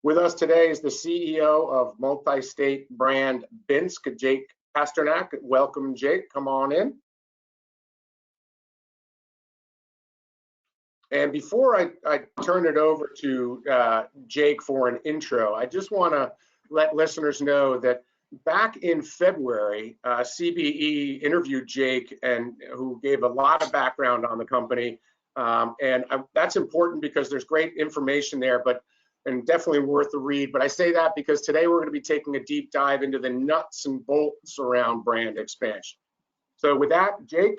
With us today is the CEO of multi-state brand Binske, Jacob Pasternack. Welcome, Jake. Come on in. And before I turn it over to Jake for an intro, I just want to let listeners know that back in February, CBE interviewed Jake, and who gave a lot of background on the company. That's important because there's great information there, and definitely worth the read. But I say that because today we're going to be taking a deep dive into the nuts and bolts around brand expansion. So with that, Jake,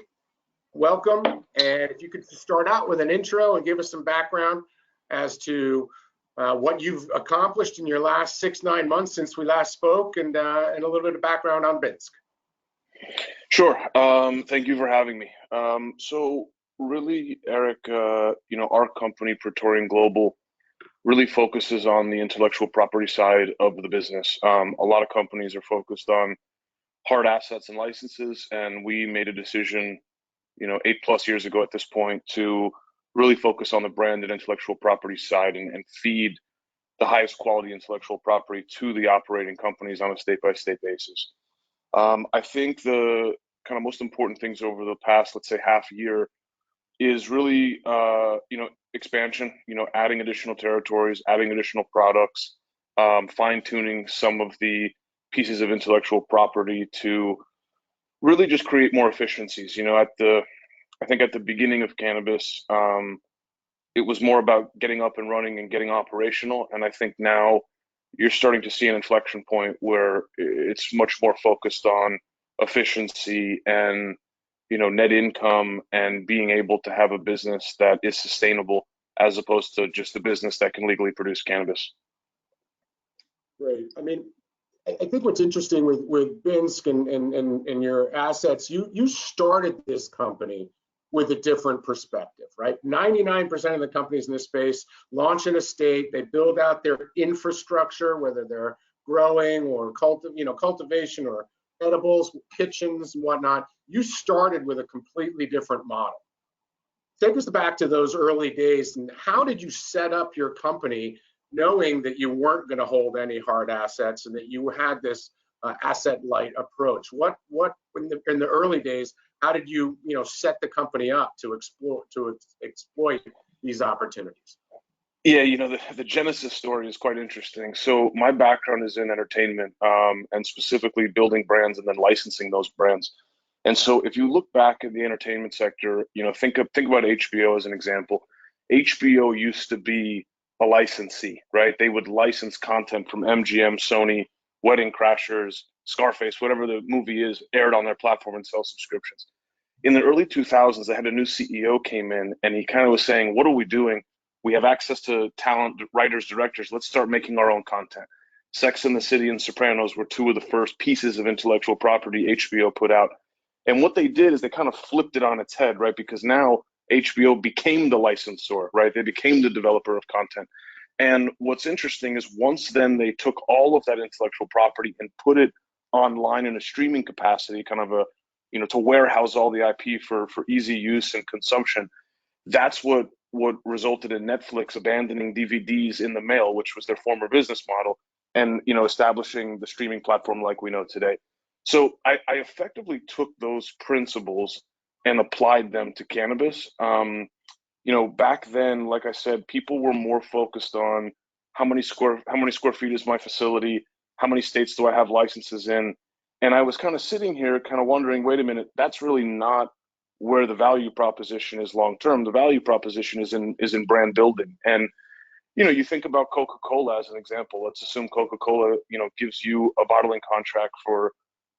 welcome. And if you could start out with an intro and give us some background as to what you've accomplished in your last 6-9 months since we last spoke, and a little bit of background on Binske. Sure. Thank you for having me. So really, Erik, our company, Praetorian Global, really focuses on the intellectual property side of the business. A lot of companies are focused on hard assets and licenses, and we made a decision 8+ years ago at this point to really focus on the brand and intellectual property side and feed the highest quality intellectual property to the operating companies on a state-by-state basis. I think the kind of most important things over the past, let's say, half year is really, expansion, adding additional territories, adding additional products, fine-tuning some of the pieces of intellectual property to really just create more efficiencies. I think at the beginning of cannabis, it was more about getting up and running and getting operational. And I think now you're starting to see an inflection point where it's much more focused on efficiency and, net income and being able to have a business that is sustainable as opposed to just a business that can legally produce cannabis. Great. I mean, I think what's interesting with Binske and your assets, you started this company with a different perspective, right? 99% of the companies in this space launch in a state, they build out their infrastructure, whether they're growing or cultivation or edibles, kitchens and whatnot. You started with a completely different model. Take us back to those early days, and how did you set up your company knowing that you weren't going to hold any hard assets and that you had this asset light approach? What in the early days, how did you set the company up to exploit these opportunities? Yeah, the genesis story is quite interesting. So my background is in entertainment, and specifically building brands and then licensing those brands. And so if you look back at the entertainment sector, think about HBO as an example. HBO used to be a licensee, right? They would license content from MGM, Sony, Wedding Crashers, Scarface, whatever the movie is, aired on their platform and sell subscriptions. In the early 2000s, they had a new CEO came in, and he kind of was saying, what are we doing? We have access to talent, writers, directors. Let's start making our own content. Sex and the City and Sopranos were two of the first pieces of intellectual property HBO put out. And what they did is they kind of flipped it on its head, right? Because now HBO became the licensor, right? They became the developer of content. And what's interesting is once then they took all of that intellectual property and put it online in a streaming capacity, kind of to warehouse all the IP for easy use and consumption. That's what resulted in Netflix abandoning DVDs in the mail, which was their former business model, and establishing the streaming platform like we know today. So I effectively took those principles and applied them to cannabis. Back then, like I said, people were more focused on how many square feet is my facility, how many states do I have licenses in, and I was kind of sitting here, kind of wondering, wait a minute, that's really not where the value proposition is long term. The value proposition is in brand building. And you think about Coca-Cola as an example. Let's assume Coca-Cola gives you a bottling contract for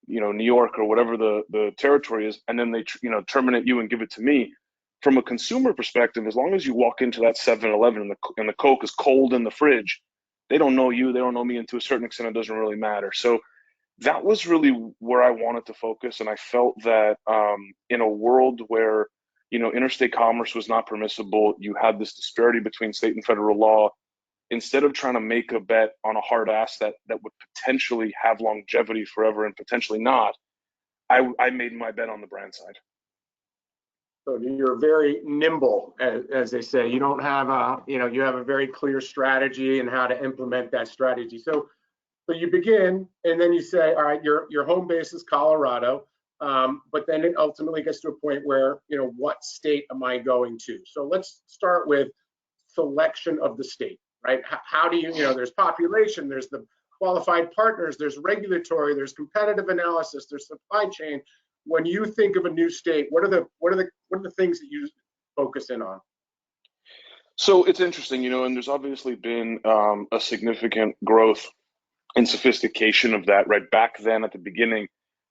New York or whatever the territory is, and then they terminate you and give it to me. From a consumer perspective, as long as you walk into that 7-Eleven and the Coke is cold in the fridge, they don't know you, they don't know me, and to a certain extent it doesn't really matter. So that was really where I wanted to focus, and I felt that in a world where interstate commerce was not permissible, you had this disparity between state and federal law. Instead of trying to make a bet on a hard ass that would potentially have longevity forever and potentially not, I made my bet on the brand side. So you're very nimble, as they say. You don't have a, you have a very clear strategy and how to implement that strategy. So you begin, and then you say, all right, your home base is Colorado, but then it ultimately gets to a point where, what state am I going to? So let's start with selection of the state, right? How do you, there's population, there's the qualified partners, there's regulatory, there's competitive analysis, there's supply chain. When you think of a new state, what are the things that you focus in on? So it's interesting, and there's obviously been a significant growth and sophistication of that, right? Back then at the beginning,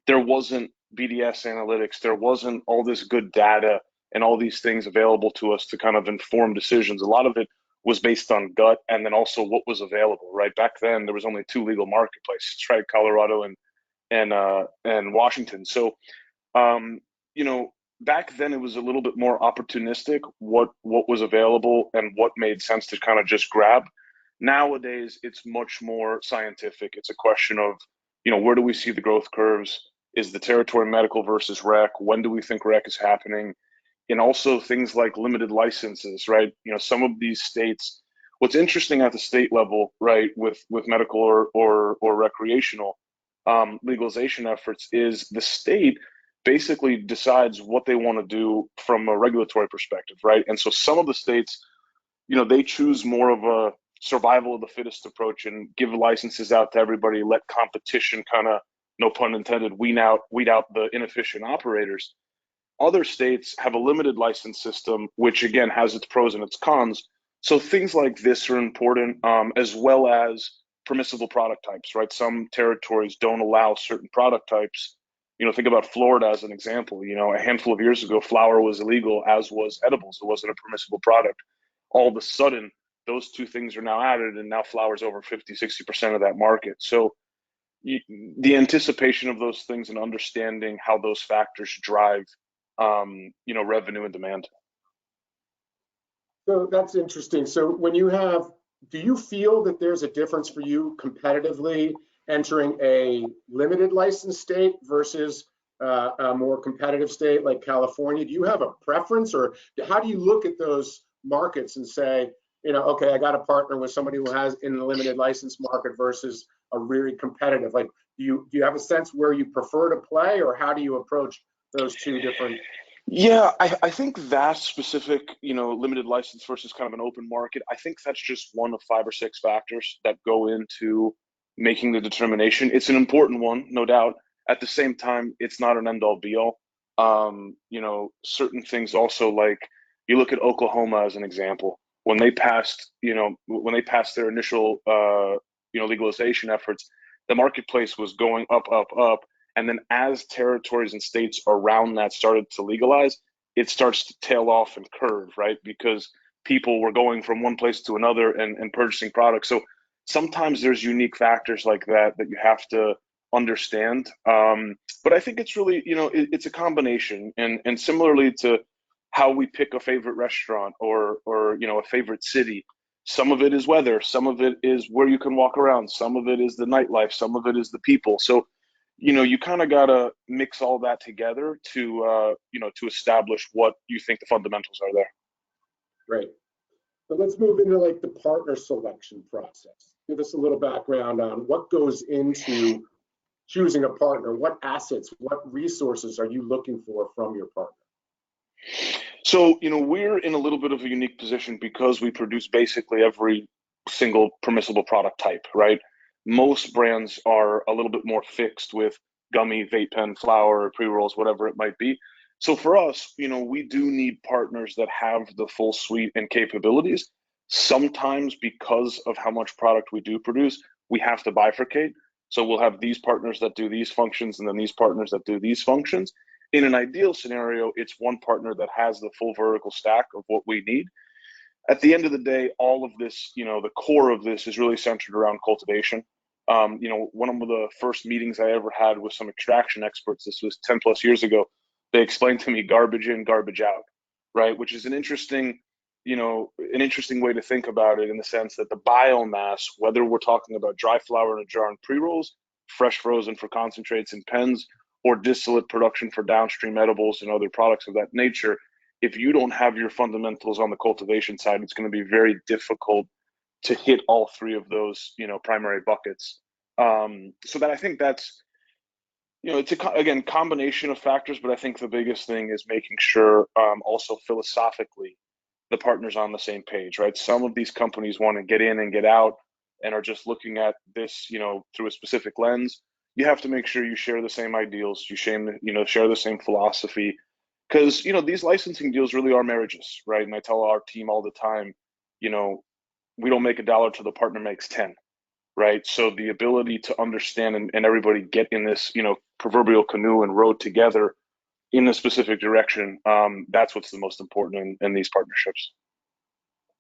there wasn't BDS analytics, there wasn't all this good data and all these things available to us to kind of inform decisions. A lot of it was based on gut and then also what was available, right? Back then, there was only two legal marketplaces, right? Colorado and Washington. So um, you know, back then it was a little bit more opportunistic what was available and what made sense to kind of just grab. Nowadays, it's much more scientific. It's a question of, where do we see the growth curves? Is the territory medical versus rec? When do we think rec is happening? And also things like limited licenses, right? Some of these states, what's interesting at the state level, right, with medical or recreational legalization efforts is the state basically decides what they want to do from a regulatory perspective, right? And so some of the states, they choose more of a survival of the fittest approach and give licenses out to everybody, let competition kind of, no pun intended, weed out the inefficient operators. Other states have a limited license system, which again has its pros and its cons. So things like this are important, as well as permissible product types, right? Some territories don't allow certain product types. Think about Florida as an example. A handful of years ago, flower was illegal, as was edibles. It wasn't a permissible product. All of a sudden, those two things are now added, and now flower is over 50, 60% of that market. So the anticipation of those things and understanding how those factors drive revenue and demand. So that's interesting. So do you feel that there's a difference for you competitively entering a limited license state versus a more competitive state like California? Do you have a preference, or how do you look at those markets and say, okay, I got to partner with somebody who has in the limited license market versus a really competitive? Like, do you have a sense where you prefer to play, or how do you approach those two different? Yeah, I think that specific, limited license versus kind of an open market, I think that's just one of 5 or 6 factors that go into making the determination. It's an important one, no doubt. At the same time, it's not an end all be all. Certain things also, like you look at Oklahoma as an example. When they passed, their initial, legalization efforts, the marketplace was going up, up, up. And then as territories and states around that started to legalize, it starts to tail off and curve, right? Because people were going from one place to another and purchasing products. So sometimes there's unique factors like that you have to understand. But I think it's really, it's a combination. And similarly to how we pick a favorite restaurant or a favorite city, some of it is weather, some of it is where you can walk around, some of it is the nightlife, some of it is the people. So you kind of got to mix all that together to establish what you think the fundamentals are there. Right. So let's move into like the partner selection process. Give us a little background on what goes into choosing a partner. What assets, what resources are you looking for from your partner? So, we're in a little bit of a unique position because we produce basically every single permissible product type, right? Most brands are a little bit more fixed with gummy, vape pen, flower, pre-rolls, whatever it might be. So for us, we do need partners that have the full suite and capabilities. Sometimes because of how much product we do produce, we have to bifurcate. So we'll have these partners that do these functions and then these partners that do these functions. In an ideal scenario, it's one partner that has the full vertical stack of what we need. At the end of the day, all of this, the core of this is really centered around cultivation. One of the first meetings I ever had with some extraction experts, this was 10 plus years ago, they explained to me garbage in, garbage out, right? Which is an interesting way to think about it, in the sense that the biomass, whether we're talking about dry flower in a jar and pre-rolls, fresh frozen for concentrates and pens, or distillate production for downstream edibles and other products of that nature, if you don't have your fundamentals on the cultivation side, it's going to be very difficult to hit all three of those, primary buckets. So that I think that's, it's again, combination of factors, but I think the biggest thing is making sure, also philosophically, the partners on the same page, right? Some of these companies want to get in and get out and are just looking at this, through a specific lens. You have to make sure you share the same ideals, share the same philosophy, because these licensing deals really are marriages, right? And I tell our team all the time, we don't make $1 till the partner makes 10, right? So the ability to understand and everybody get in this, proverbial canoe and row together in a specific direction, that's what's the most important in these partnerships.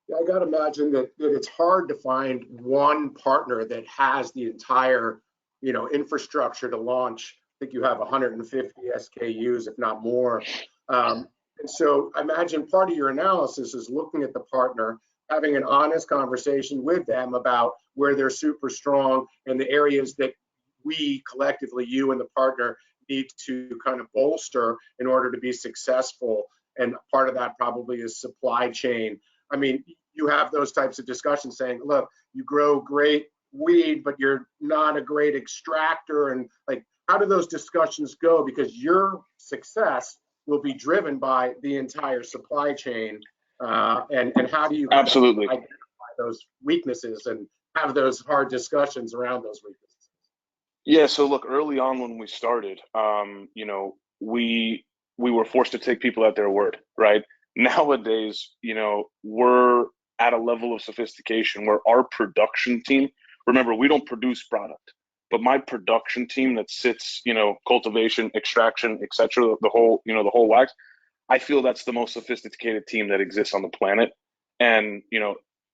Yeah, I got to imagine that it's hard to find one partner that has the entire, infrastructure to launch. I think you have 150 SKUs, if not more. And so I imagine part of your analysis is looking at the partner, having an honest conversation with them about where they're super strong and the areas that we collectively, you and the partner, need to kind of bolster in order to be successful. And part of that probably is supply chain. I mean, you have those types of discussions saying, look, you grow great weed, but you're not a great extractor. And like, how do those discussions go? Because your success will be driven by the entire supply chain. And how do you absolutely identify those weaknesses and have those hard discussions around those weaknesses? Yeah, so look, early on when we started, we were forced to take people at their word, right? Nowadays, we're at a level of sophistication where our production team, remember, we don't produce product, but my production team that sits, cultivation, extraction, etc., the whole wax, I feel that's the most sophisticated team that exists on the planet. And,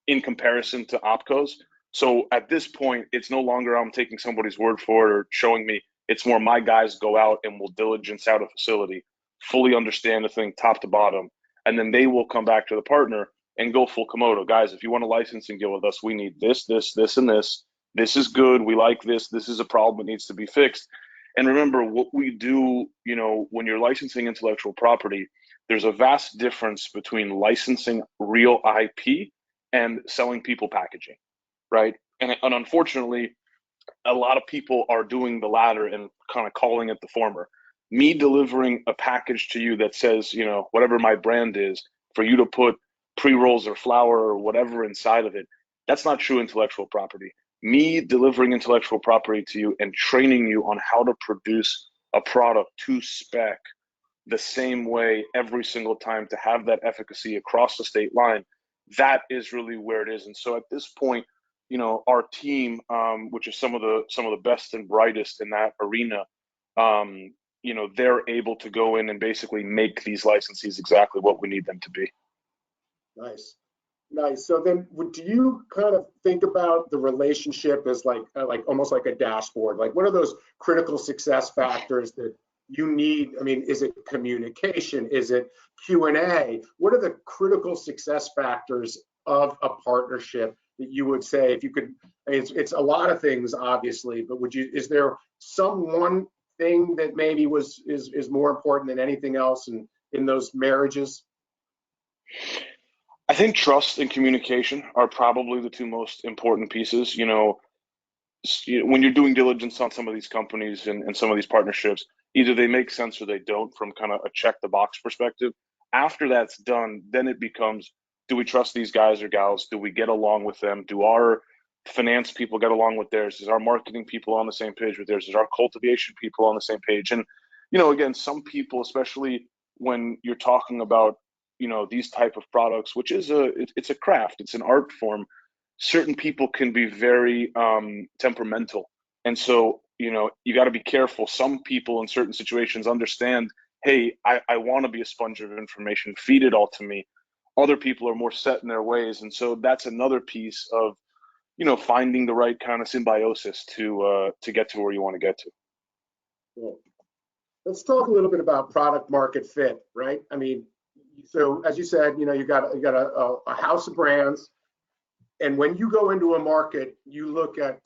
in comparison to opcos. So at this point, it's no longer I'm taking somebody's word for it or showing me. It's more my guys go out and will diligence out a facility, fully understand the thing top to bottom, and then they will come back to the partner and go full Komodo. Guys, if you want a licensing deal with us, we need this, this, this, and this. This is good. We like this. This is a problem. It needs to be fixed. And remember, what we do, when you're licensing intellectual property, there's a vast difference between licensing real IP and selling people packaging, right? And unfortunately, a lot of people are doing the latter and kind of calling it the former. Me delivering a package to you that says, whatever my brand is, for you to put pre-rolls or flour or whatever inside of it, that's not true intellectual property. Me delivering intellectual property to you and training you on how to produce a product to spec the same way every single time to have that efficacy across the state line, that is really where it is. And so at this point, our team, which is some of the best and brightest in that arena, they're able to go in and basically make these licensees exactly what we need them to be. Nice. So then, do you kind of think about the relationship as like almost like a dashboard? Like, what are those critical success factors that you need? I mean, is it communication? Is it Q&A? What are the critical success factors of a partnership that you would say, if you could? I mean, it's a lot of things, obviously, but is there some one thing that maybe is more important than anything else in those marriages? I think trust and communication are probably the two most important pieces. When you're doing diligence on some of these companies and some of these partnerships, either they make sense or they don't from kind of a check the box perspective. After that's done, then it becomes, do we trust these guys or gals? Do we get along with them? Do our finance people get along with theirs? Is our marketing people on the same page with theirs? Is our cultivation people on the same page? And, again, some people, especially when you're talking about, these type of products, which is it's a craft, it's an art form. Certain people can be very temperamental. And so, you got to be careful. Some people in certain situations understand, hey, I want to be a sponge of information, feed it all to me. Other people are more set in their ways. And so that's another piece of, finding the right kind of symbiosis to get to where you want to get to. Cool. Let's talk a little bit about product market fit, right? I mean, so as you said, you got a house of brands, and when you go into a market, you look at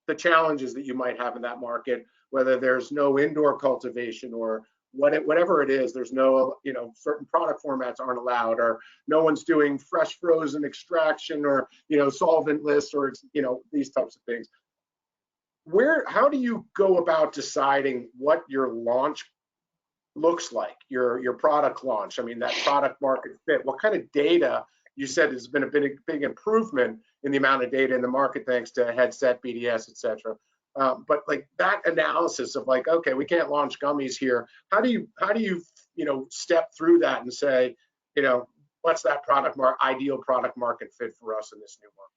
the challenges that you might have in that market, whether there's no indoor cultivation or whatever it is, there's no, certain product formats aren't allowed, or no one's doing fresh frozen extraction, or, solventless, or, these types of things. How do you go about deciding what your launch looks like, your product launch? I mean, that product market fit, what kind of data? You said there's been a big improvement in the amount of data in the market thanks to headset, BDS, et cetera. But like that analysis of like, okay, we can't launch gummies here. How do you step through that and say, what's that ideal product market fit for us in this new market?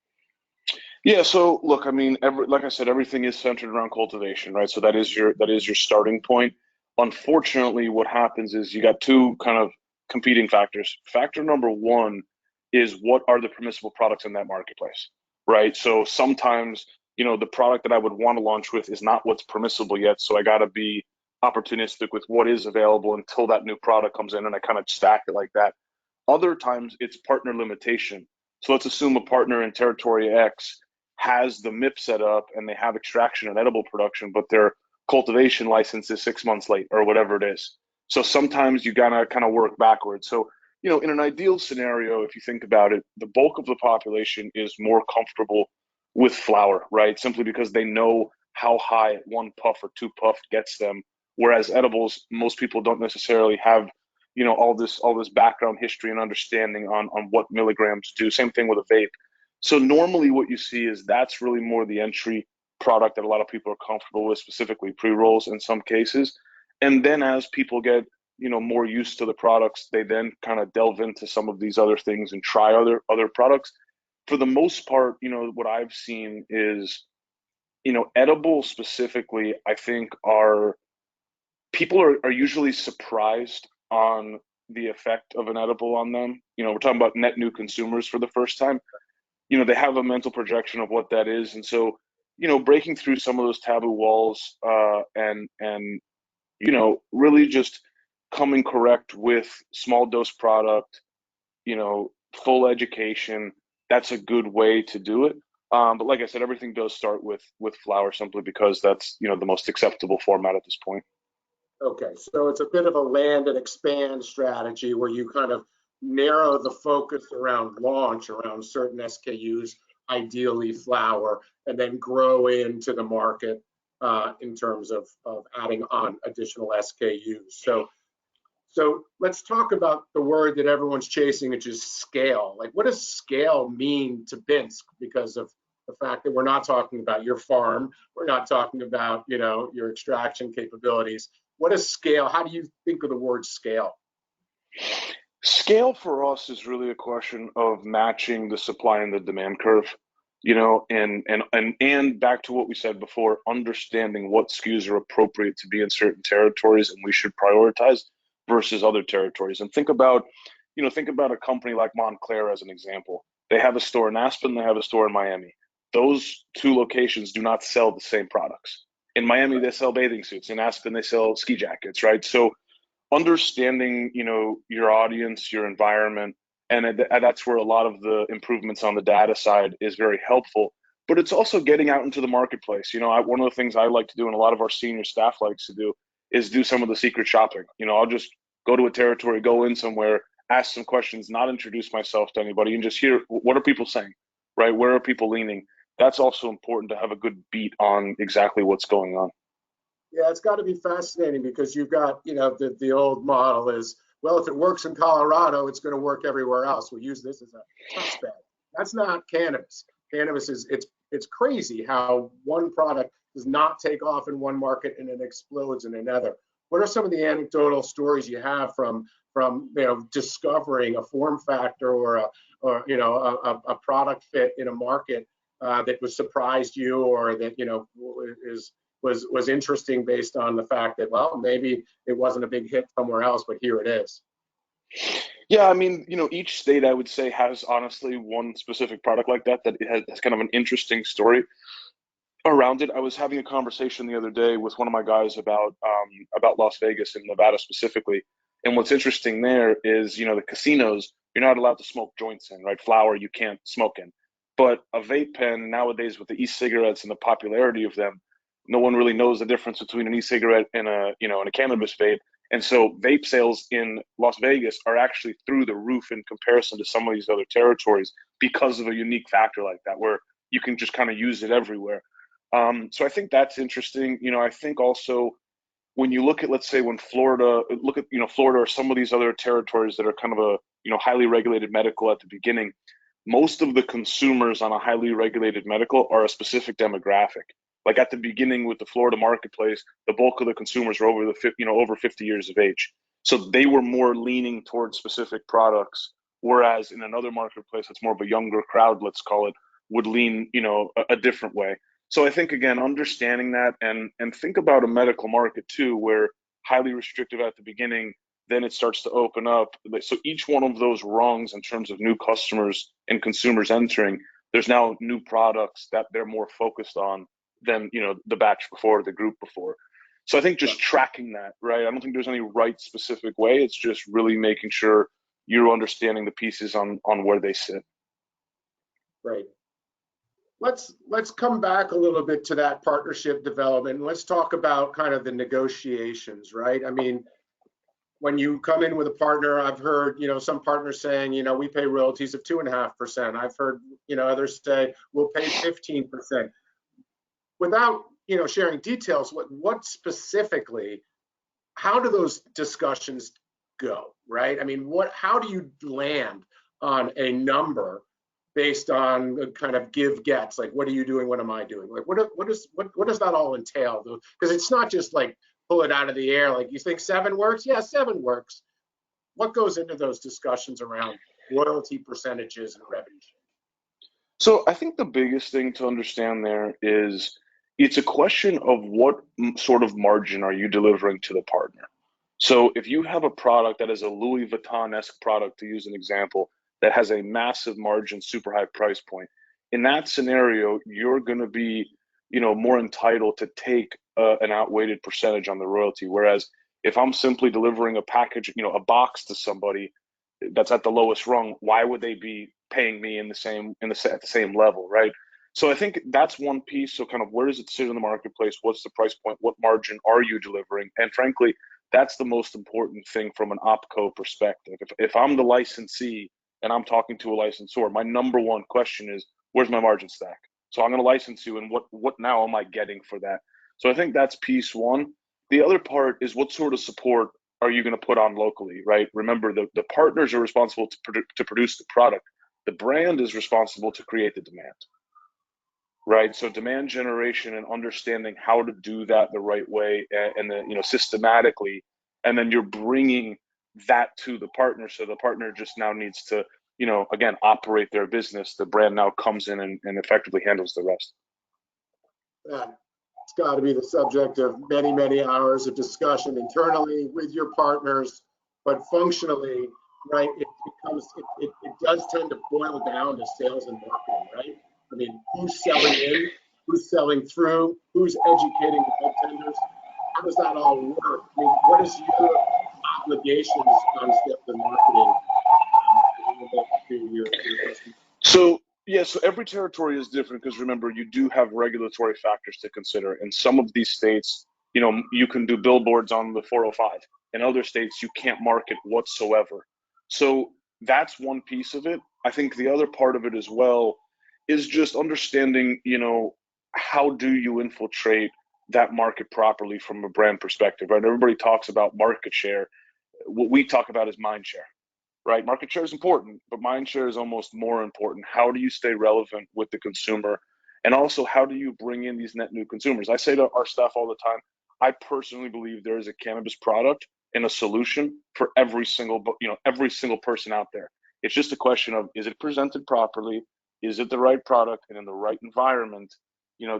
Yeah, so look, I mean, like I said, everything is centered around cultivation, right? So that is your starting point. Unfortunately, what happens is you got two kind of competing factors. Factor number one is what are the permissible products in that marketplace, right? So sometimes, the product that I would want to launch with is not what's permissible yet, so I got to be opportunistic with what is available until that new product comes in, and I kind of stack it like that. Other times, it's partner limitation. So let's assume a partner in territory X has the MIP set up and they have extraction and edible production, but their cultivation license is 6 months late or whatever it is. So sometimes you gotta kind of work backwards. So, in an ideal scenario, if you think about it, the bulk of the population is more comfortable with flower, right? Simply because they know how high one puff or two puff gets them. Whereas edibles, most people don't necessarily have, all this background history and understanding on what milligrams do. Same thing with a vape. So normally what you see is that's really more the entry product that a lot of people are comfortable with, specifically pre-rolls in some cases. And then as people get, more used to the products, they then kind of delve into some of these other things and try other products. For the most part, what I've seen is, edible specifically, I think people are usually surprised on the effect of an edible on them. We're talking about net new consumers for the first time. They have a mental projection of what that is. And so, breaking through some of those taboo walls, and really just coming correct with small dose product, full education, that's a good way to do it. But like I said, everything does start with flower, simply because that's, the most acceptable format at this point. Okay, so it's a bit of a land and expand strategy where you kind of narrow the focus around launch around certain SKUs, ideally flower, and then grow into the market in terms of adding on additional SKUs. So let's talk about the word that everyone's chasing, which is scale. Like, what does scale mean to Binske? Because of the fact that we're not talking about your farm, we're not talking about, your extraction capabilities. What is scale? How do you think of the word scale? Scale for us is really a question of matching the supply and the demand curve, and back to what we said before, understanding what SKUs are appropriate to be in certain territories and we should prioritize versus other territories. And think about a company like Montclair as an example. They have a store in Aspen, they have a store in Miami. Those two locations do not sell the same products. In Miami, they sell bathing suits. In Aspen, they sell ski jackets, right? So understanding, your audience, your environment, and that's where a lot of the improvements on the data side is very helpful. But it's also getting out into the marketplace. One of the things I like to do, and a lot of our senior staff likes to do, is do some of the secret shopping. I'll just go to a territory, go in somewhere, ask some questions, not introduce myself to anybody, and just hear what are people saying, right? Where are people leaning? That's also important to have a good beat on exactly what's going on. Yeah, it's got to be fascinating because you've got, the old model is, well, if it works in Colorado, it's going to work everywhere else. We'll use this as a test bed. That's not cannabis. Cannabis it's crazy how one product does not take off in one market and it explodes in another. What are some of the anecdotal stories you have from discovering a form factor or a product fit in a market that was surprised you, or that was interesting based on the fact that, well, maybe it wasn't a big hit somewhere else, but here it is? Yeah, I mean, each state I would say has honestly one specific product like that it has kind of an interesting story around it. I was having a conversation the other day with one of my guys about Las Vegas and Nevada specifically. And what's interesting there is, the casinos, you're not allowed to smoke joints in, right? Flower you can't smoke in. But a vape pen nowadays, with the e-cigarettes and the popularity of them, no one really knows the difference between an e-cigarette and a cannabis vape. And so vape sales in Las Vegas are actually through the roof in comparison to some of these other territories because of a unique factor like that, where you can just kind of use it everywhere. So I think that's interesting. I think also when you look at, let's say, when Florida, look at, Florida or some of these other territories that are kind of a, highly regulated medical at the beginning, most of the consumers on a highly regulated medical are a specific demographic. Like at the beginning with the Florida marketplace, the bulk of the consumers were over 50 years of age. So they were more leaning towards specific products, whereas in another marketplace that's more of a younger crowd, let's call it, would lean, a different way. So I think, again, understanding that, and think about a medical market too, where highly restrictive at the beginning, then it starts to open up. So each one of those rungs in terms of new customers and consumers entering, there's now new products that they're more focused on than, the batch before, the group before. So I think just tracking that, right? I don't think there's any right specific way. It's just really making sure you're understanding the pieces on where they sit. Right. Let's come back a little bit to that partnership development. Let's talk about kind of the negotiations, right? I mean, when you come in with a partner, I've heard, some partners saying, we pay royalties of 2.5%. I've heard, others say we'll pay 15%. Without, sharing details, what specifically, how do those discussions go, right? I mean, how do you land on a number based on the kind of give gets? Like, what are you doing? What am I doing? Like, what does that all entail? Because it's not just like pull it out of the air. Like, you think 7 works? Yeah, 7 works. What goes into those discussions around royalty percentages and revenue? So I think the biggest thing to understand there is it's a question of what sort of margin are you delivering to the partner. So if you have a product that is a Louis Vuitton-esque product, to use an example, that has a massive margin, super high price point, in that scenario, you're going to be, more entitled to take an outweighted percentage on the royalty. Whereas if I'm simply delivering a package, a box to somebody that's at the lowest rung, why would they be paying me at the same level, right? So I think that's one piece. So kind of where does it sit in the marketplace? What's the price point? What margin are you delivering? And frankly, that's the most important thing from an opco perspective. If I'm the licensee and I'm talking to a licensor, my number one question is, where's my margin stack? So I'm going to license you, and what now am I getting for that? So I think that's piece one. The other part is, what sort of support are you going to put on locally, right? Remember, the partners are responsible to produce the product. The brand is responsible to create the demand, right? So demand generation and understanding how to do that the right way, and then, systematically, and then you're bringing that to the partner. So the partner just now needs to, again, operate their business. The brand now comes in and effectively handles the rest. It's got to be the subject of many, many hours of discussion internally with your partners, but functionally, right, it does tend to boil down to sales and marketing, right? I mean, who's selling in, who's selling through, who's educating the bartenders? How does that all work? I mean, what is your obligations on sales and marketing to your customers? So every territory is different, because remember, you do have regulatory factors to consider. In some of these states, you can do billboards on the 405. In other states, you can't market whatsoever. So that's one piece of it. I think the other part of it as well is just understanding, how do you infiltrate that market properly from a brand perspective, right? Everybody talks about market share. What we talk about is mind share, right? Market share is important, but mind share is almost more important. How do you stay relevant with the consumer? And also, how do you bring in these net new consumers? I say to our staff all the time, I personally believe there is a cannabis product and a solution for every single person out there. It's just a question of, is it presented properly? Is it the right product and in the right environment?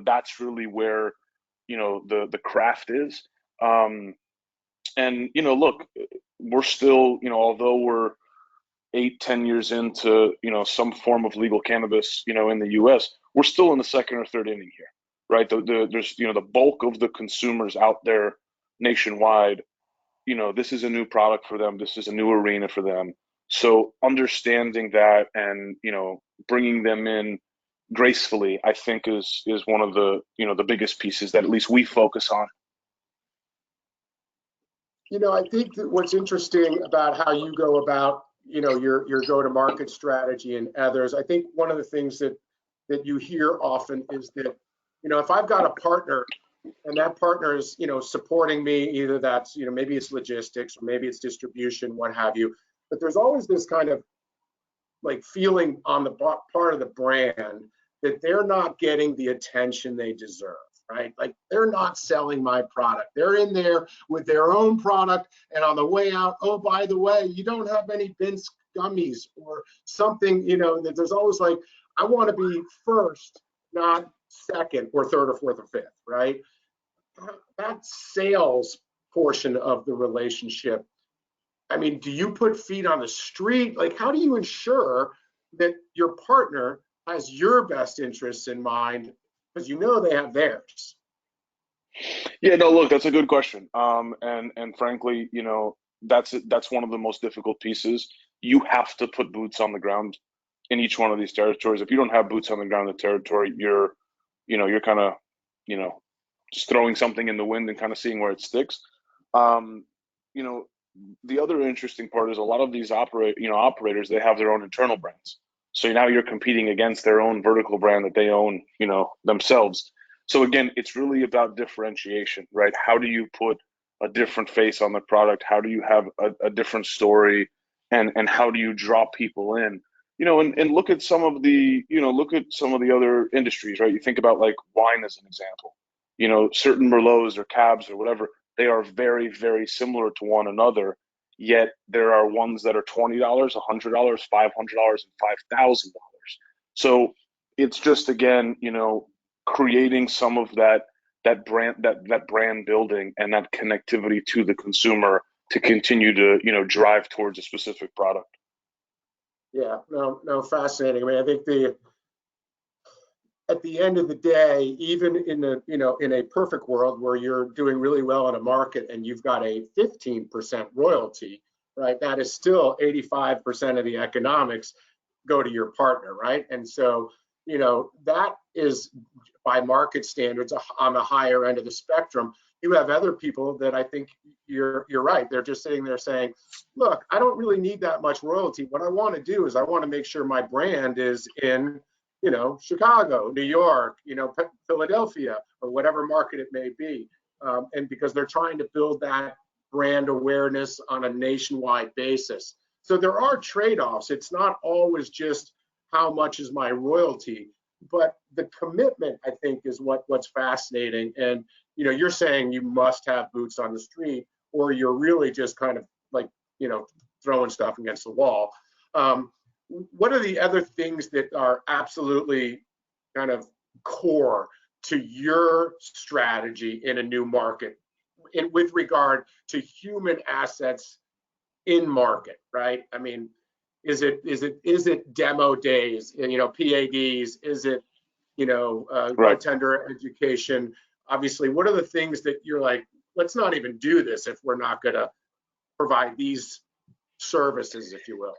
That's really where, the craft is. And, look, we're still, although we're 8-10 years into, some form of legal cannabis, in the US, we're still in the second or third inning here, right? There's, the bulk of the consumers out there nationwide, this is a new product for them. This is a new arena for them. So understanding that and, bringing them in gracefully, I think is one of the, the biggest pieces that at least we focus on. I think that what's interesting about how you go about, your go-to-market strategy and others, I think one of the things that you hear often is that, if I've got a partner and that partner is, supporting me, either that's, maybe it's logistics or maybe it's distribution, what have you, but there's always this kind of like feeling on the part of the brand that they're not getting the attention they deserve, right? Like they're not selling my product. They're in there with their own product, and on the way out, oh, by the way, you don't have any Binske gummies or something, that there's always like, I want to be first, not second or third or fourth or fifth, right? That sales portion of the relationship, I mean, do you put feet on the street? Like, how do you ensure that your partner has your best interests in mind? Because they have theirs. Yeah, no, look, that's a good question. And frankly, that's one of the most difficult pieces. You have to put boots on the ground in each one of these territories. If you don't have boots on the ground in the territory, you're kind of, just throwing something in the wind and kind of seeing where it sticks. Um, you know, the other interesting part is a lot of these operators, they have their own internal brands. So now you're competing against their own vertical brand that they own, themselves. So again, it's really about differentiation, right? How do you put a different face on the product? How do you have a different story? And how do you draw people in? And look at some of the other industries, right? You think about like wine as an example. Certain Merlots or Cabs or whatever, they are very, very similar to one another. Yet there are ones that are $20, $100, $500, and $5,000. So it's just again, creating some of that brand building and that connectivity to the consumer to continue to drive towards a specific product. Yeah, no, fascinating. I mean, I think at the end of the day, even in a perfect world where you're doing really well in a market and you've got a 15% royalty, right? That is still 85% of the economics go to your partner, right? And so, that is by market standards on the higher end of the spectrum. You have other people that I think you're right. They're just sitting there saying, look, I don't really need that much royalty. What I want to do is I want to make sure my brand is in Chicago, New York, Philadelphia, or whatever market it may be. And because they're trying to build that brand awareness on a nationwide basis. So there are trade-offs. It's not always just how much is my royalty, but the commitment, I think, is what's fascinating. And, you're saying you must have boots on the street, or you're really just kind of like, throwing stuff against the wall. What are the other things that are absolutely kind of core to your strategy in a new market with regard to human assets in market, right? I mean, is it demo days, PADs? Is it, Right. bartender education? Obviously, what are the things that you're like, let's not even do this if we're not going to provide these services, if you will?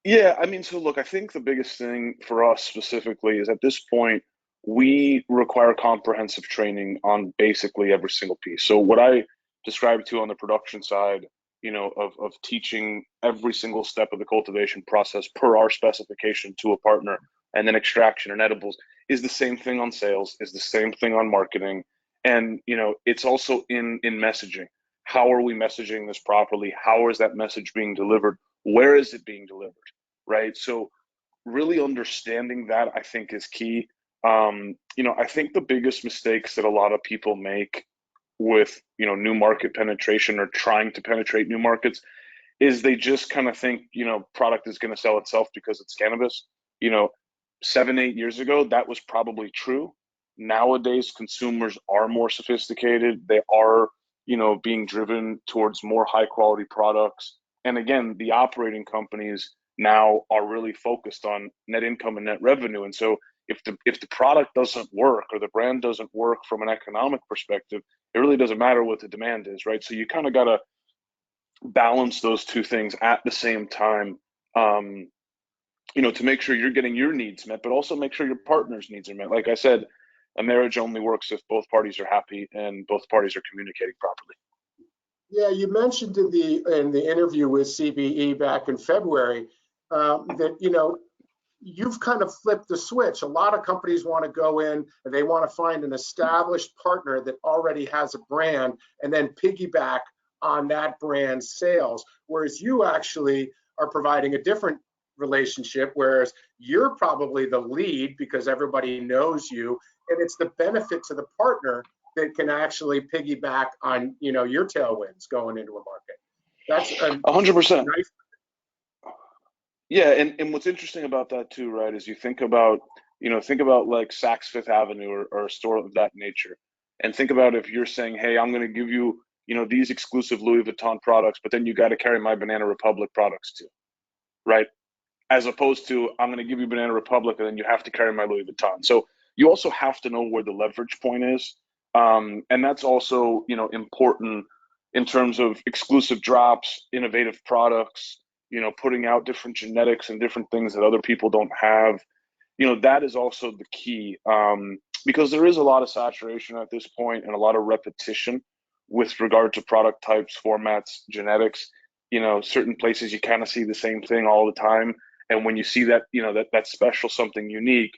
Yeah, I mean, so look, I think the biggest thing for us specifically is at this point, we require comprehensive training on basically every single piece. So what I described to on the production side, of teaching every single step of the cultivation process per our specification to a partner, and then extraction and edibles is the same thing on sales, is the same thing on marketing. And, it's also in messaging. How are we messaging this properly? How is that message being delivered? Where is it being delivered? Right? So really understanding that I think is key. I think the biggest mistakes that a lot of people make with new market penetration or trying to penetrate new markets is they just kind of think product is going to sell itself because it's cannabis. You know, 7-8 years ago that was probably true. Nowadays consumers are more sophisticated. They are being driven towards more high quality products. And again, the operating companies now are really focused on net income and net revenue. And so if the product doesn't work or the brand doesn't work from an economic perspective, it really doesn't matter what the demand is, right? So you kind of got to balance those two things at the same time, to make sure you're getting your needs met, but also make sure your partner's needs are met. Like I said, a marriage only works if both parties are happy and both parties are communicating properly. Yeah, you mentioned in the interview with CBE back in February that you've kind of flipped the switch. A lot of companies want to go in and they want to find an established partner that already has a brand and then piggyback on that brand's sales, whereas you actually are providing a different relationship, whereas you're probably the lead because everybody knows you, and it's the benefit to the partner that can actually piggyback on your tailwinds going into a market. That's a 100%. nice. Yeah, and what's interesting about that too, right, is you think about like Saks Fifth Avenue or a store of that nature, and think about if you're saying, hey, I'm going to give you these exclusive Louis Vuitton products, but then you got to carry my Banana Republic products too, right? As opposed to I'm going to give you Banana Republic and then you have to carry my Louis Vuitton. So you also have to know where the leverage point is, and that's also important in terms of exclusive drops, innovative products, putting out different genetics and different things that other people don't have. That is also the key, because there is a lot of saturation at this point and a lot of repetition with regard to product types, formats, genetics. Certain places you kind of see the same thing all the time, and when you see that that special something unique,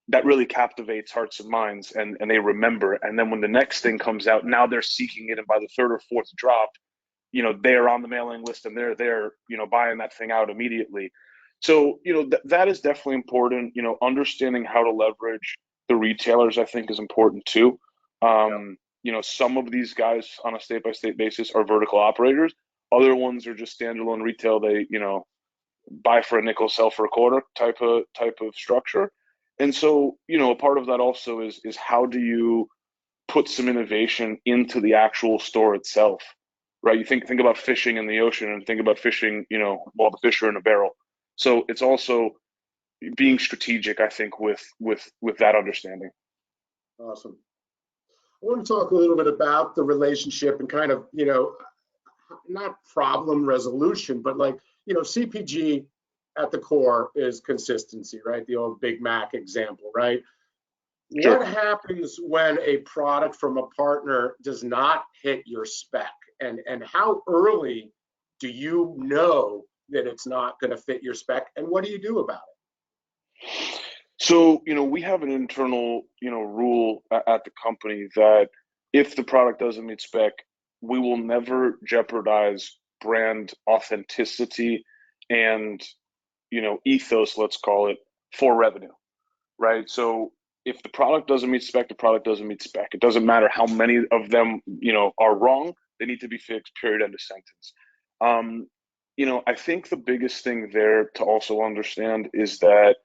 that really captivates hearts and minds, and they remember. And then when the next thing comes out, now they're seeking it, and by the third or fourth drop, they're on the mailing list and they're there, buying that thing out immediately. So that is definitely important. Understanding how to leverage the retailers, I think, is important too. Some of these guys on a state by state basis are vertical operators. Other ones are just standalone retail. They buy for a nickel, sell for a quarter type of structure. And so a part of that also is how do you put some innovation into the actual store itself, right? You think about fishing in the ocean and think about fishing, while the fish are in a barrel. So it's also being strategic, I think, with that understanding. Awesome. I want to talk a little bit about the relationship and kind of, not problem resolution, but like, CPG at the core is consistency, right? The old Big Mac example, right? Sure. What happens when a product from a partner does not hit your spec? And how early do you know that it's not going to fit your spec? And what do you do about it? So, we have an internal, rule at the company that if the product doesn't meet spec, we will never jeopardize brand authenticity and, ethos, let's call it, for revenue, right? So if the product doesn't meet spec, the product doesn't meet spec. It doesn't matter how many of them, are wrong. They need to be fixed, period, end of sentence. I think the biggest thing there to also understand is that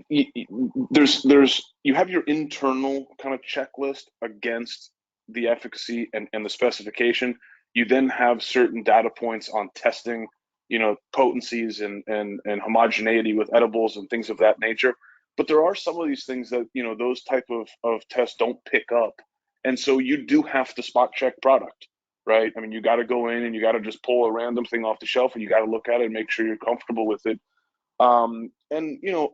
you have your internal kind of checklist against the efficacy and the specification. You then have certain data points on testing, potencies and homogeneity with edibles and things of that nature. But there are some of these things that those type of tests don't pick up, and so you do have to spot check product, right? I mean, you got to go in and you got to just pull a random thing off the shelf and you got to look at it and make sure you're comfortable with it. And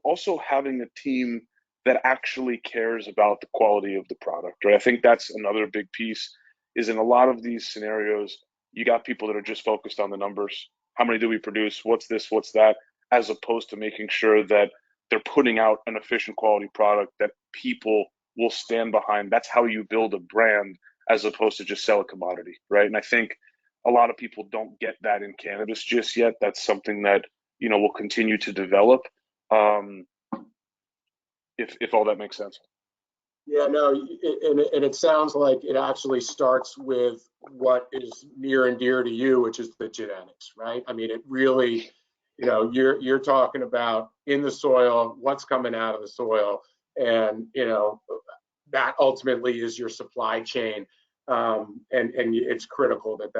also having a team that actually cares about the quality of the product, right? I think that's another big piece. Is in a lot of these scenarios, you got people that are just focused on the numbers. How many do we produce? What's this? What's that? As opposed to making sure that they're putting out an efficient quality product that people will stand behind. That's how you build a brand, as opposed to just sell a commodity, right? And I think a lot of people don't get that in cannabis just yet. That's something that will continue to develop, if all that makes sense. Yeah, no, and it sounds like it actually starts with what is near and dear to you, which is the genetics, right? I mean, it really, you're talking about in the soil, what's coming out of the soil, and that ultimately is your supply chain. And it's critical that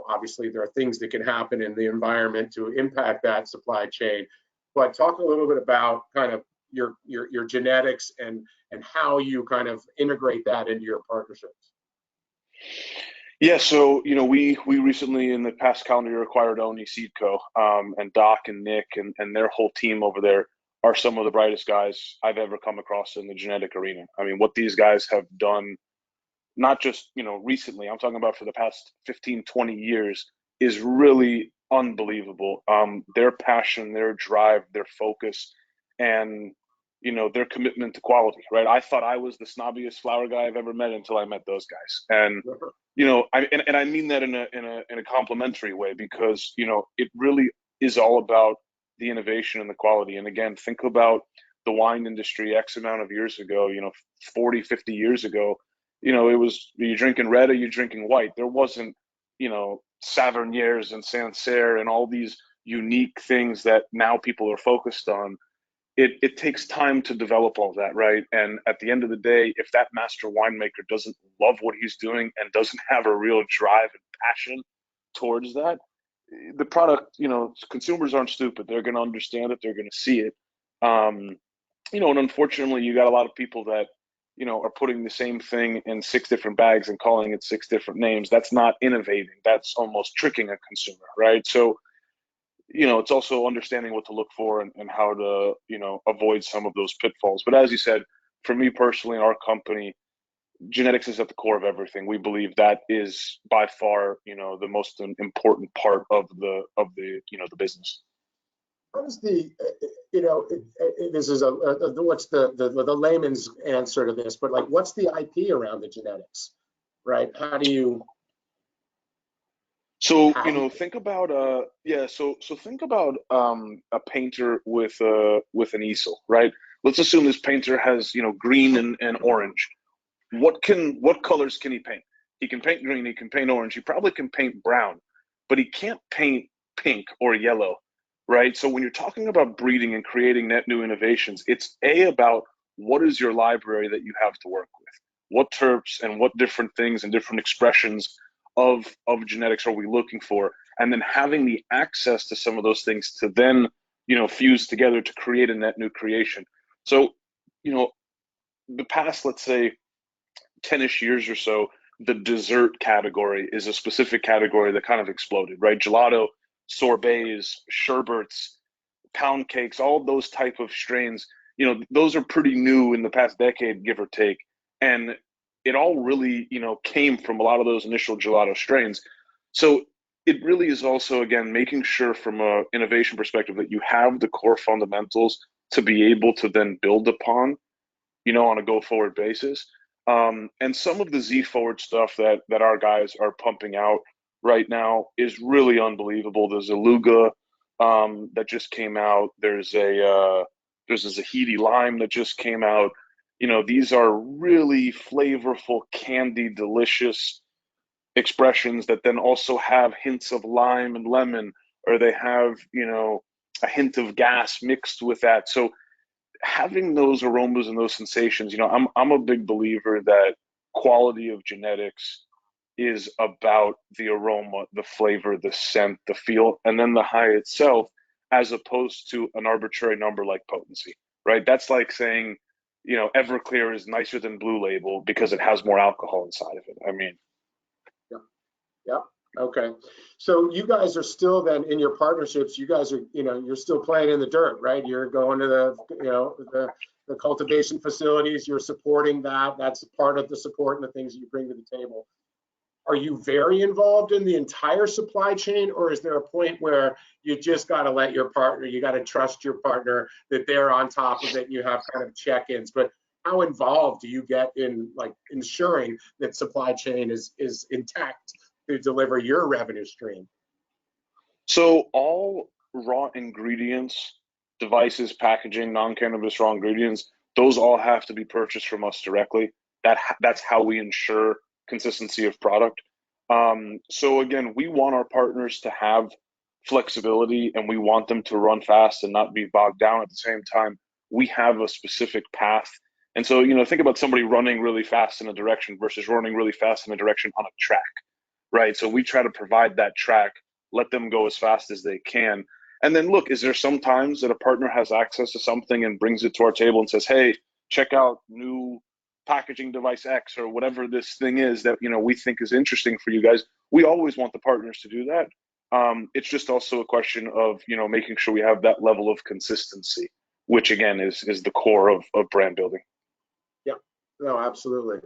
obviously there are things that can happen in the environment to impact that supply chain. But talk a little bit about kind of your genetics and how you kind of integrate that into your partnerships. Yeah, so we recently in the past calendar year acquired Oni Seed Co. And Doc and Nick and their whole team over there are some of the brightest guys I've ever come across in the genetic arena. I mean, what these guys have done not just, recently, I'm talking about for the past 15, 20 years, is really unbelievable. Their passion, their drive, their focus, and their commitment to quality, right? I thought I was the snobbiest flower guy I've ever met until I met those guys. And I mean that in a complimentary way, because it really is all about the innovation and the quality. And again, think about the wine industry X amount of years ago, 40, 50 years ago, it was, are you drinking red or are you drinking white? There wasn't, Saverniers and Sancerre and all these unique things that now people are focused on. It takes time to develop all that, right? And at the end of the day, if that master winemaker doesn't love what he's doing and doesn't have a real drive and passion towards that, the product, consumers aren't stupid. They're going to understand it. They're going to see it. And unfortunately, you got a lot of people that, are putting the same thing in 6 different bags and calling it 6 different names. That's not innovating. That's almost tricking a consumer, right? So, it's also understanding what to look for and how to, avoid some of those pitfalls. But as you said, for me personally, our company, genetics is at the core of everything. We believe that is by far, the most important part of the the business. What is the, this is what's the layman's answer to this, but like, what's the IP around the genetics, right? How do you? So, think about so think about a painter with an easel, right? Let's assume this painter has, green and orange. What colors can he paint? He can paint green, he can paint orange, he probably can paint brown, but he can't paint pink or yellow, right? So when you're talking about breeding and creating net new innovations, it's about what is your library that you have to work with? What terps and what different things and different expressions of genetics are we looking for? And then having the access to some of those things to then, fuse together to create a net new creation. So, the past, let's say, 10-ish years or so, the dessert category is a specific category that kind of exploded, right? Gelato, sorbets, sherbets, pound cakes, all those type of strains, those are pretty new in the past decade, give or take. And it all really, came from a lot of those initial gelato strains. So it really is also, again, making sure from a innovation perspective that you have the core fundamentals to be able to then build upon, on a go forward basis. And some of the Z forward stuff that our guys are pumping out right now is really unbelievable. There's a Luga that just came out. There's a Zahidi lime that just came out. These are really flavorful, candy, delicious expressions that then also have hints of lime and lemon, or they have, a hint of gas mixed with that. So having those aromas and those sensations, I'm a big believer that quality of genetics is about the aroma, the flavor, the scent, the feel, and then the high itself, as opposed to an arbitrary number like potency, right? That's like saying, Everclear is nicer than Blue Label because it has more alcohol inside of it. I mean, yeah. Okay. So you guys are still then in your partnerships, you guys are, you're still playing in the dirt, right? You're going to the cultivation facilities, you're supporting that. That's part of the support and the things that you bring to the table. Are you very involved in the entire supply chain, or is there a point where you just got to let your partner, you got to trust your partner that they're on top of it and you have kind of check-ins? But how involved do you get in like ensuring that supply chain is intact to deliver your revenue stream? So all raw ingredients, devices, packaging, non-cannabis raw ingredients, those all have to be purchased from us directly. That's how we ensure consistency of product. So again, we want our partners to have flexibility and we want them to run fast and not be bogged down. At the same time, we have a specific path. And so, think about somebody running really fast in a direction versus running really fast in a direction on a track, right? So we try to provide that track, let them go as fast as they can. And then look, is there some times that a partner has access to something and brings it to our table and says, hey, check out new packaging device X or whatever this thing is that we think is interesting for you guys. We always want the partners to do that. It's just also a question of making sure we have that level of consistency, which again is the core of brand building. Yeah, no, absolutely.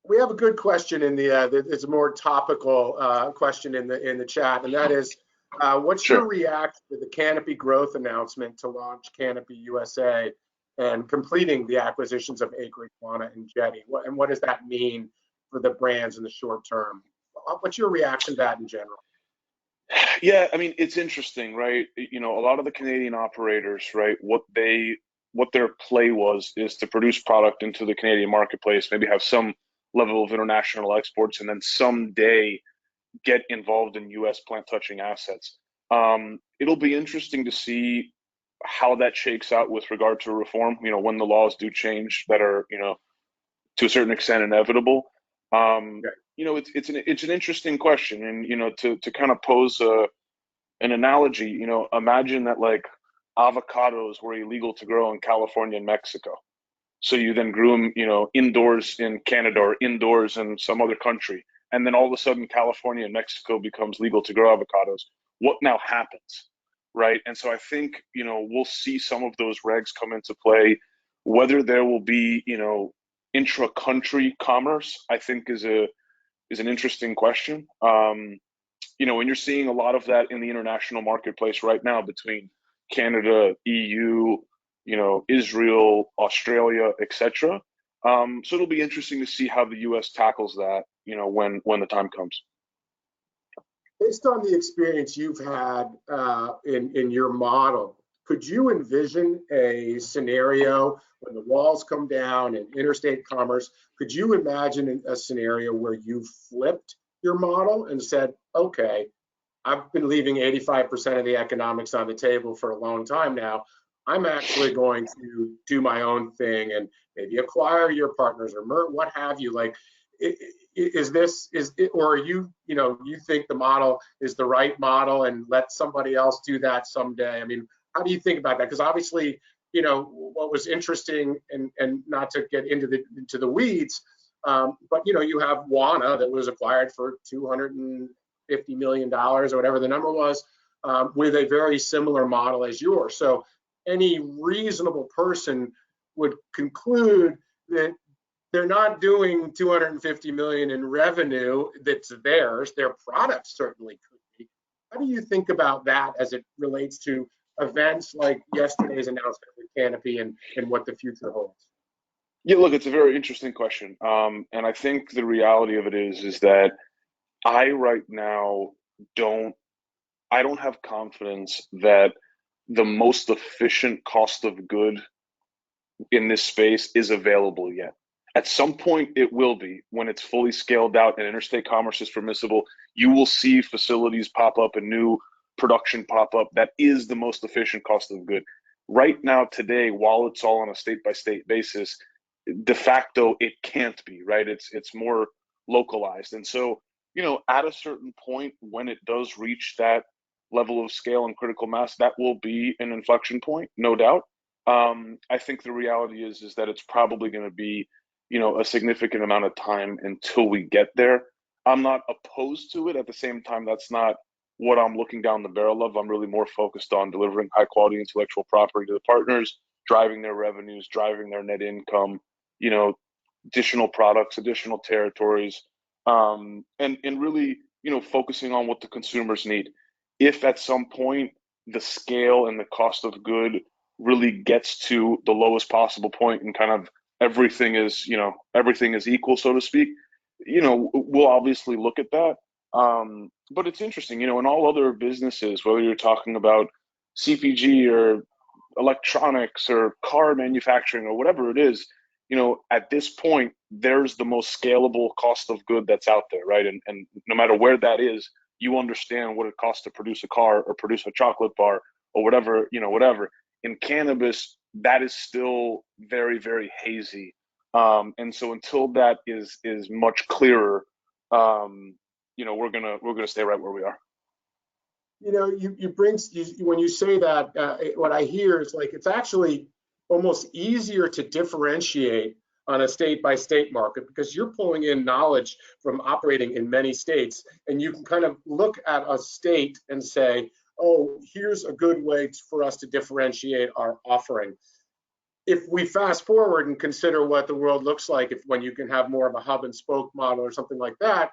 We have a good question in it's a more topical question in the chat, and that is, what's your Sure. reaction to the Canopy growth announcement to launch Canopy USA and completing the acquisitions of Acreage, Wana, and Jetty? What does that mean for the brands in the short term? What's your reaction to that in general? Yeah, I mean, it's interesting, right? You know, a lot of the Canadian operators, right, what their play was is to produce product into the Canadian marketplace, maybe have some level of international exports, and then someday get involved in US plant touching assets. It'll be interesting to see how that shakes out with regard to reform, you know, when the laws do change that are, you know, to a certain extent inevitable. Okay. You know, it's an interesting question, and you know, to kind of pose an analogy, you know, imagine that like avocados were illegal to grow in California and Mexico. So you then grew them, you know, indoors in Canada or indoors in some other country. And then all of a sudden, California and Mexico becomes legal to grow avocados. What now happens? Right. And so I think, you know, we'll see some of those regs come into play. Whether there will be, you know, intra-country commerce, I think is an interesting question. You know, and you're seeing a lot of that in the international marketplace right now between Canada, EU, you know, Israel, Australia, etc. So it'll be interesting to see how the U.S. tackles that, you know, when the time comes. Based on the experience you've had in your model, could you envision a scenario when the walls come down and interstate commerce? Could you imagine a scenario where you flipped your model and said, okay, I've been leaving 85% of the economics on the table for a long time now. I'm actually going to do my own thing and maybe acquire your partners or what have you. Like, or you think the model is the right model and let somebody else do that someday? I mean, how do you think about that? Because obviously, you know, what was interesting, and not to get into the weeds, but you know, you have Wana that was acquired for $250 million or whatever the number was, with a very similar model as yours. So any reasonable person would conclude that they're not doing 250 million in revenue that's theirs. Their product certainly could be. How do you think about that as it relates to events like yesterday's announcement with Canopy and what the future holds? Yeah, look, it's a very interesting question, and I think the reality of it is that I right now don't I don't have confidence that the most efficient cost of good in this space is available yet. At some point, it will be when it's fully scaled out and interstate commerce is permissible. You will see facilities pop up and new production pop up that is the most efficient cost of good. Right now, today, while it's all on a state by state basis, de facto it can't be, right? It's more localized. And so, you know, at a certain point when it does reach that level of scale and critical mass, that will be an inflection point, no doubt. I think the reality is that it's probably going to be, you know, a significant amount of time until we get there. I'm not opposed to it. At the same time, that's not what I'm looking down the barrel of. I'm really more focused on delivering high quality intellectual property to the partners, driving their revenues, driving their net income, you know, additional products, additional territories, and really, you know, focusing on what the consumers need. If at some point the scale and the cost of good really gets to the lowest possible point and kind of everything is, you know, everything is equal, so to speak, you know, we'll obviously look at that. But it's interesting, you know, in all other businesses, whether you're talking about CPG or electronics or car manufacturing or whatever it is, you know, at this point, there's the most scalable cost of good that's out there, right? And no matter where that is, you understand what it costs to produce a car or produce a chocolate bar or whatever, you know, whatever. In cannabis, that is still very, very hazy. And so until that is much clearer, you know, we're gonna stay right where we are. You know, when you say that, what I hear is like it's actually almost easier to differentiate on a state by state market because you're pulling in knowledge from operating in many states, and you can kind of look at a state and say, oh, here's a good way for us to differentiate our offering. if we fast forward and consider what the world looks like, if when you can have more of a hub and spoke model or something like that,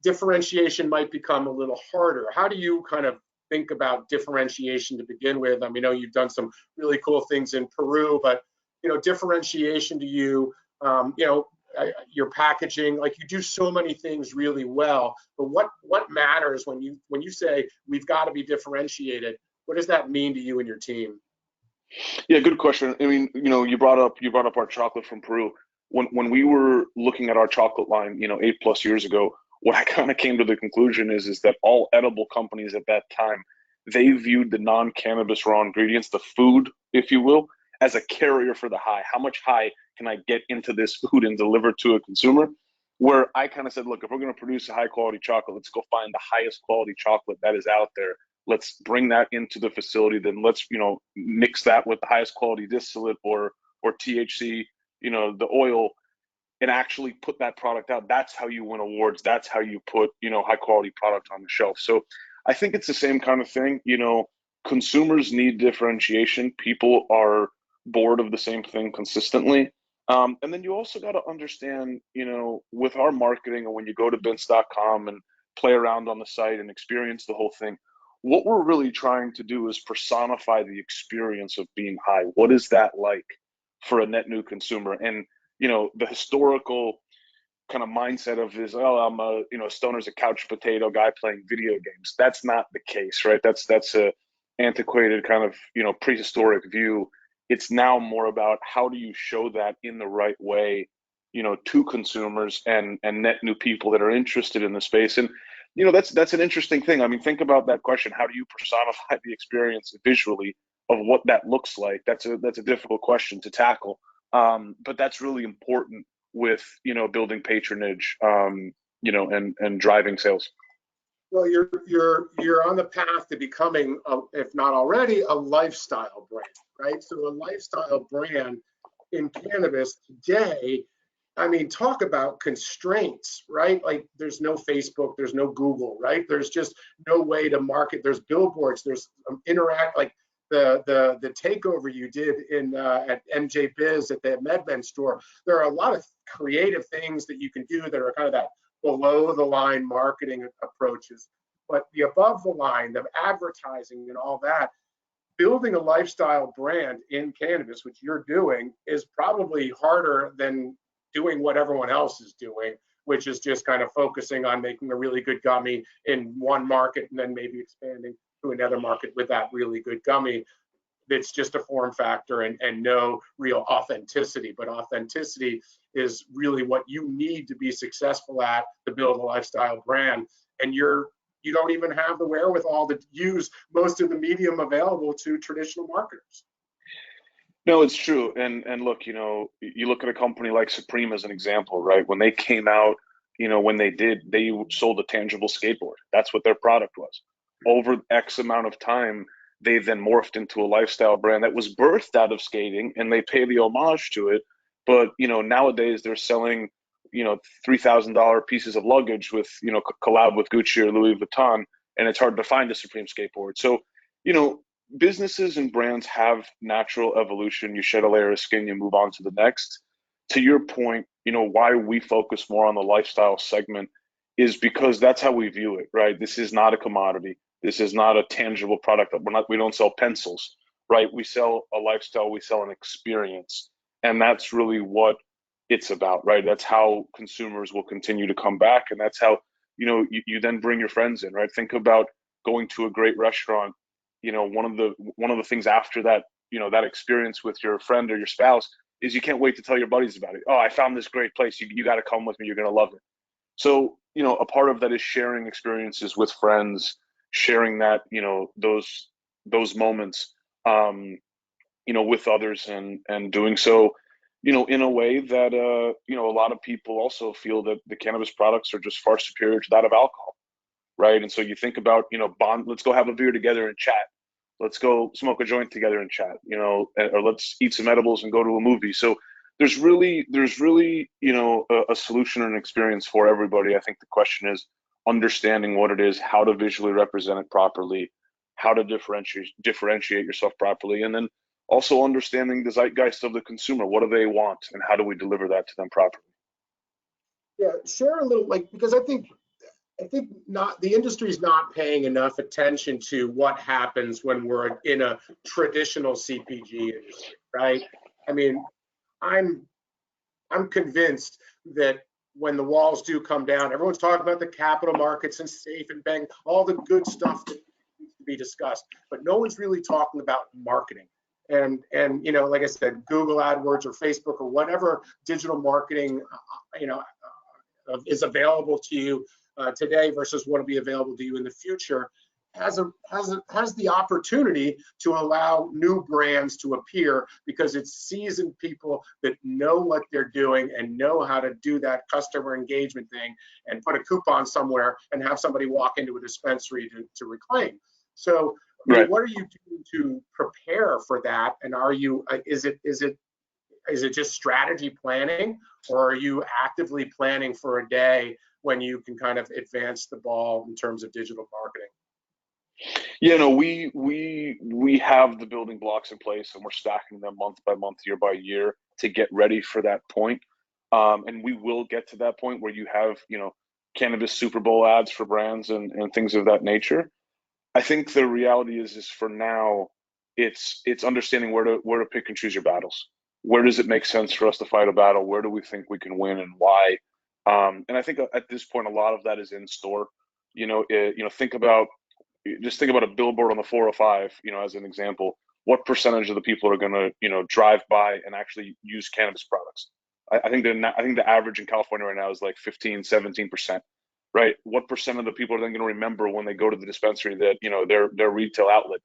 differentiation might become a little harder. How do you kind of think about differentiation to begin with? I mean, I know you've done some really cool things in Peru, but differentiation to you, your packaging, like you do so many things really well. But what matters when you say we've got to be differentiated? What does that mean to you and your team? Yeah, good question. I mean, you brought up our chocolate from Peru. When we were looking at our chocolate line, 8+ years ago, what I kind of came to the conclusion is that all edible companies at that time, they viewed the non-cannabis raw ingredients, the food, if you will, as a carrier for the high. How much high can I get into this food and deliver to a consumer? Where I kind of said, look, if we're going to produce a high quality chocolate, let's go find the highest quality chocolate that is out there. Let's bring that into the facility. Then let's, mix that with the highest quality distillate or THC, the oil, and actually put that product out. That's how you win awards. That's how you put, high quality product on the shelf. So I think it's the same kind of thing. Consumers need differentiation. People are bored of the same thing consistently. And then you also got to understand, with our marketing, and when you go to Binske.com and play around on the site and experience the whole thing, what we're really trying to do is personify the experience of being high. What is that like for a net new consumer? And the historical kind of mindset of is, oh, I'm stoner's a couch potato guy playing video games. That's not the case, right? That's a antiquated kind of prehistoric view. It's now more about how do you show that in the right way, to consumers and net new people that are interested in the space. And that's an interesting thing. I mean, think about that question. How do you personify the experience visually of what that looks like? That's a difficult question to tackle. But that's really important with building patronage, and driving sales. Well, you're on the path to becoming, if not already, a lifestyle brand, right? So a lifestyle brand in cannabis today, I mean, talk about constraints, right? Like there's no Facebook, there's no Google, right? There's just no way to market. There's billboards, there's interact, like the takeover you did in at MJ Biz at the MedBen store. There are a lot of creative things that you can do that are kind of that below the line marketing approaches. But the above the line, the advertising and all that, building a lifestyle brand in cannabis, which you're doing, is probably harder than doing what everyone else is doing, which is just kind of focusing on making a really good gummy in one market and then maybe expanding to another market with that really good gummy. It's just a form factor and no real authenticity. But authenticity is really what you need to be successful at to build a lifestyle brand. And you don't even have the wherewithal to use most of the medium available to traditional marketers. No, it's true. And look, you look at a company like Supreme as an example, right? When they came out, when they sold a tangible skateboard. That's what their product was. Over X amount of time, they then morphed into a lifestyle brand that was birthed out of skating, and they pay the homage to it. But nowadays they're selling $3,000 pieces of luggage with collab with Gucci or Louis Vuitton, and it's hard to find a Supreme skateboard. So businesses and brands have natural evolution. You shed a layer of skin, you move on to the next. To your point, why we focus more on the lifestyle segment is because that's how we view it, right? This is not a commodity. This is not a tangible product. We don't sell pencils, right? We sell a lifestyle, we sell an experience. And that's really what it's about, right? That's how consumers will continue to come back. And that's how, you then bring your friends in, right? Think about going to a great restaurant. One of the things after that, that experience with your friend or your spouse is you can't wait to tell your buddies about it. Oh, I found this great place. You got to come with me. You're going to love it. So, a part of that is sharing experiences with friends, sharing that, those moments, with others, and doing so, in a way that, a lot of people also feel that the cannabis products are just far superior to that of alcohol, right? And so you think about, bond, let's go have a beer together and chat. Let's go smoke a joint together and chat, or let's eat some edibles and go to a movie. So there's really, a solution and an experience for everybody. I think the question is understanding what it is, how to visually represent it properly, how to differentiate yourself properly, and then Also understanding the zeitgeist of the consumer. What do they want, and how do we deliver that to them properly? Yeah, share a little, like, because I think not, the industry is not paying enough attention to what happens when we're in a traditional CPG industry, right? I mean, I'm convinced that when the walls do come down, everyone's talking about the capital markets and safe and bank, all the good stuff that needs to be discussed, but no one's really talking about marketing. And you know, like I said, Google AdWords or Facebook or whatever digital marketing, you know, is available to you today versus what will be available to you in the future has the opportunity to allow new brands to appear because it's seasoned people that know what they're doing and know how to do that customer engagement thing and put a coupon somewhere and have somebody walk into a dispensary to reclaim. So I mean, what are you doing to prepare for that? And are you is it just strategy planning, or are you actively planning for a day when you can kind of advance the ball in terms of digital marketing? Yeah, no, we have the building blocks in place, and we're stacking them month by month, year by year, to get ready for that point. And we will get to that point where you have, you know, cannabis Super Bowl ads for brands and things of that nature. I think the reality is for now, it's understanding where to pick and choose your battles. Where does it make sense for us to fight a battle? Where do we think we can win, and why? And I think at this point, a lot of that is in store. Think about a billboard on the 405, you know, as an example. What percentage of the people are going to, you know, drive by and actually use cannabis products? I think the average in California right now is like 15, 17%, right? What percent of the people are then going to remember when they go to the dispensary that, you know, their retail outlet,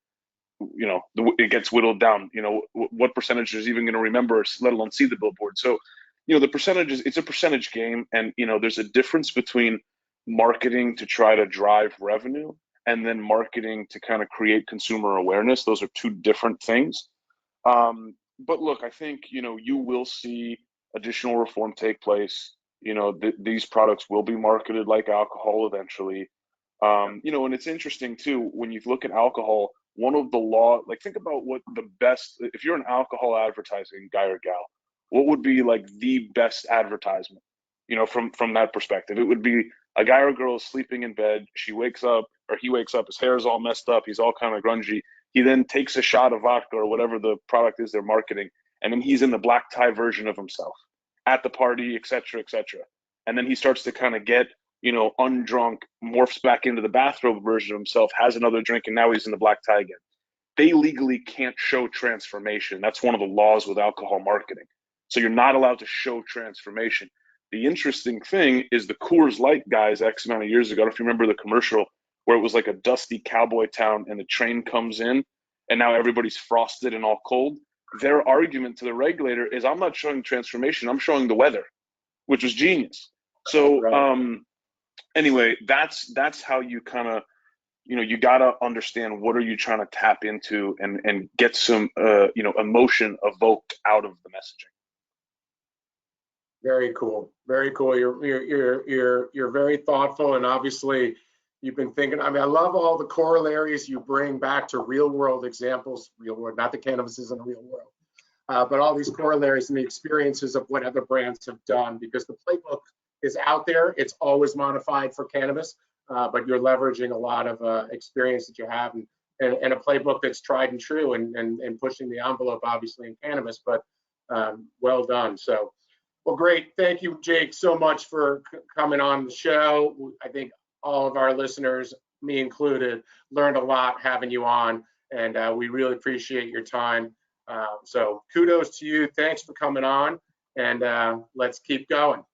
you know, it gets whittled down? You know, what percentage is even going to remember, let alone see the billboard? So, you know, the percentages, it's a percentage game, and, you know, there's a difference between marketing to try to drive revenue and then marketing to kind of create consumer awareness. Those are two different things. But look, I think, you know, you will see additional reform take place. You know, these products will be marketed like alcohol eventually. You know, and it's interesting too, when you look at alcohol, one of the law, like, think about what the best, if you're an alcohol advertising guy or gal, what would be like the best advertisement, you know, from that perspective? It would be a guy or girl is sleeping in bed. She wakes up, or he wakes up, his hair is all messed up. He's all kind of grungy. He then takes a shot of vodka or whatever the product is they're marketing, and then he's in the black tie version of himself at the party, et cetera, et cetera. And then he starts to kind of get, you know, undrunk, morphs back into the bathrobe version of himself, has another drink, and now he's in the black tie again. They legally can't show transformation. That's one of the laws with alcohol marketing. So you're not allowed to show transformation. The interesting thing is the Coors Light guys X amount of years ago, if you remember the commercial where it was like a dusty cowboy town and the train comes in and now everybody's frosted and all cold. Their argument to the regulator is, I'm not showing transformation, I'm showing the weather, which was genius. So anyway, that's how you kind of, you know, you got to understand what are you trying to tap into and get some you know, emotion evoked out of the messaging. Very cool. Very cool. You're very thoughtful, and obviously you've been thinking. I mean, I love all the corollaries you bring back to real world examples. Real world, not that cannabis is in the real world, but all these corollaries and the experiences of what other brands have done, because the playbook is out there. It's always modified for cannabis, but you're leveraging a lot of experience that you have and a playbook that's tried and true and pushing the envelope, obviously, in cannabis, but well done. So. Well, great. Thank you, Jake, so much for coming on the show. I think all of our listeners, me included, learned a lot having you on, and we really appreciate your time. So kudos to you. Thanks for coming on, and let's keep going.